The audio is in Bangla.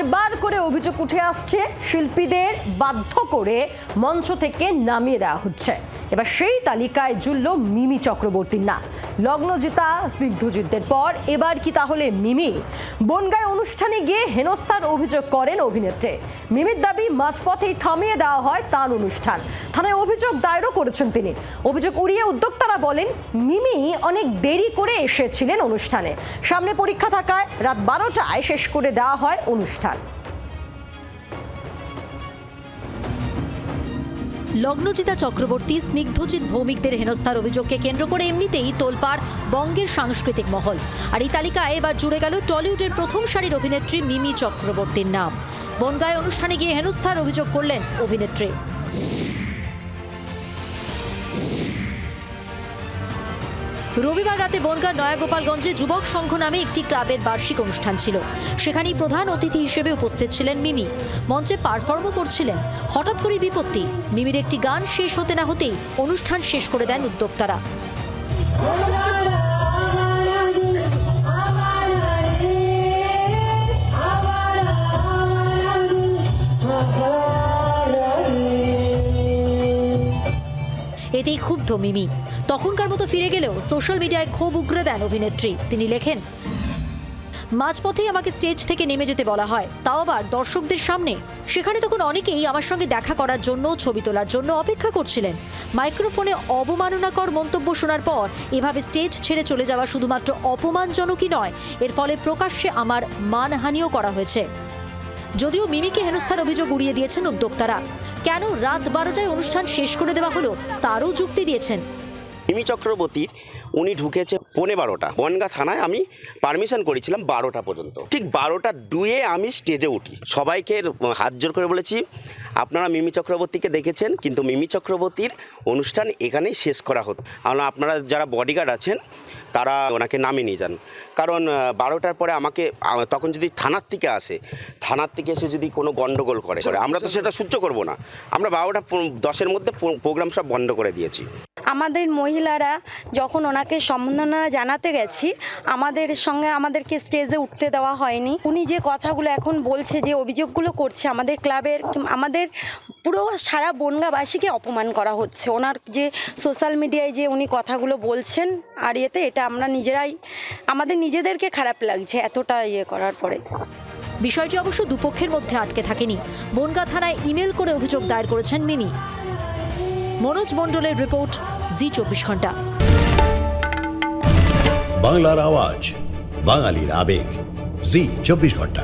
বারবার করে অভিযোগ উঠে আসছে, শিল্পীদের বাধ্য করে মঞ্চ থেকে নামিয়ে দেওয়া হচ্ছে। এবার সেই তালিকায় জুড়ল মিমি চক্রবর্তীর নাম। লগ্নজিতা স্নিগ্ধজিতের পর এবার কি তাহলে মিমি? বনগাঁয় অনুষ্ঠানে গিয়ে হেনস্থার অভিযোগ করেন অভিনেত্রী। মিমির দাবি মাঝপথেই থামিয়ে দেওয়া হয় তার অনুষ্ঠান। থানায় অভিযোগ দায়েরও করেছেন তিনি। অভিযোগ উড়িয়ে উদ্যোক্তারা বলেন, মিমি অনেক দেরি করে এসেছিলেন অনুষ্ঠানে। সামনে পরীক্ষা থাকায় রাত 12টায় শেষ করে দেওয়া হয় অনুষ্ঠান। লগ্নজিতা চক্রবর্তী, স্নিগ্ধজিৎ ভৌমিকদের হেনস্থার অভিযোগকে কেন্দ্র করে এমনিতেই তোলপাড় বঙ্গের সাংস্কৃতিক মহল। আর এই তালিকায় এবার জুড়ে গেল টলিউডের প্রথম সারির অভিনেত্রী মিমি চক্রবর্তীর নাম। বনগাঁয় অনুষ্ঠানে গিয়ে হেনস্থার অভিযোগ করলেন অভিনেত্রী। রবিবার রাতে বনগাঁর নয়াগোপালগঞ্জে যুবক সংঘ নামে একটি ক্লাবের বার্ষিক অনুষ্ঠান ছিল। সেখানেই প্রধান অতিথি হিসেবে উপস্থিত ছিলেন মিমি। মঞ্চে পারফর্মও করছিলেন। হঠাৎ করে বিপত্তি। মিমির একটি গান শেষ হতে না হতেই অনুষ্ঠান শেষ করে দেন উদ্যোক্তারা। এতেই ক্ষুব্ধ মিমি। তখনকার মতো ফিরে গেলেও সোশ্যাল মিডিয়ায় ক্ষোভ উগরে দেন অভিনেত্রী। তিনি লেখেন, মাঝপথেই আমাকে স্টেজ থেকে নেমে যেতে বলা হয়, তাও আবার দর্শকদের সামনে। সেখানে তখন অনেকেই আমার সঙ্গে দেখা করার জন্য, ছবি তোলার জন্য অপেক্ষা করছিলেন। মাইক্রোফোনে অবমাননাকর মন্তব্য শোনার পর এভাবে স্টেজ ছেড়ে চলে যাওয়া শুধুমাত্র অপমানজনকই নয়, এর ফলে প্রকাশ্যে আমার মানহানিও করা হয়েছে। যদিও মিমিকে হেনস্থার অভিযোগ উড়িয়ে দিয়েছেন উদ্যোক্তারা। কেন রাত 12টায় অনুষ্ঠান শেষ করে দেওয়া হলো তারও যুক্তি দিয়েছেন। মিমি চক্রবর্তীর উনি ঢুকেছে 12:15। বনগাঁ থানায় আমি পারমিশন করেছিলাম 12টা পর্যন্ত। ঠিক 12টা 2-এ আমি স্টেজে উঠি। সবাইকে হাত জোর করে বলেছি, আপনারা মিমি চক্রবর্তীকে দেখেছেন, কিন্তু মিমি চক্রবর্তীর অনুষ্ঠান এখানেই শেষ করা হতো। আপনারা যারা বডিগার্ড আছেন তারা ওনাকে নামিয়ে নিয়ে যান। কারণ 12টার পরে আমাকে তখন যদি থানার থেকে আসে, থানার থেকে এসে যদি কোনো গণ্ডগোল করে, আমরা তো সেটা সহ্য করব না। আমরা 12:10-এর মধ্যে প্রোগ্রাম সব বন্ধ করে দিয়েছি। আমাদের মহিলারা যখন ওনাকে সম্মাননা জানাতে গেছি, আমাদেরকে স্টেজে উঠতে দেওয়া হয়নি। উনি যে কথাগুলো এখন বলছে, যে অভিযোগগুলো করছে, আমাদের ক্লাবের, আমাদের পুরো সারা বনগাঁবাসীকে অপমান করা হচ্ছে। ওনার যে সোশ্যাল মিডিয়ায় যে উনি কথাগুলো বলছেন, আর এটা আমরা আমাদের নিজেদেরকে খারাপ লাগছে এতটা করার পরে। বিষয়টি অবশ্য দুপক্ষের মধ্যে আটকে থাকেনি। বনগাঁ থানায় ইমেল করে অভিযোগ দায়ের করেছেন মিমি। মনোজ মণ্ডলের রিপোর্ট, জি24 ঘন্টা। বাংলার আওয়াজ, বাঙালির আবেগ, জি24 ঘন্টা।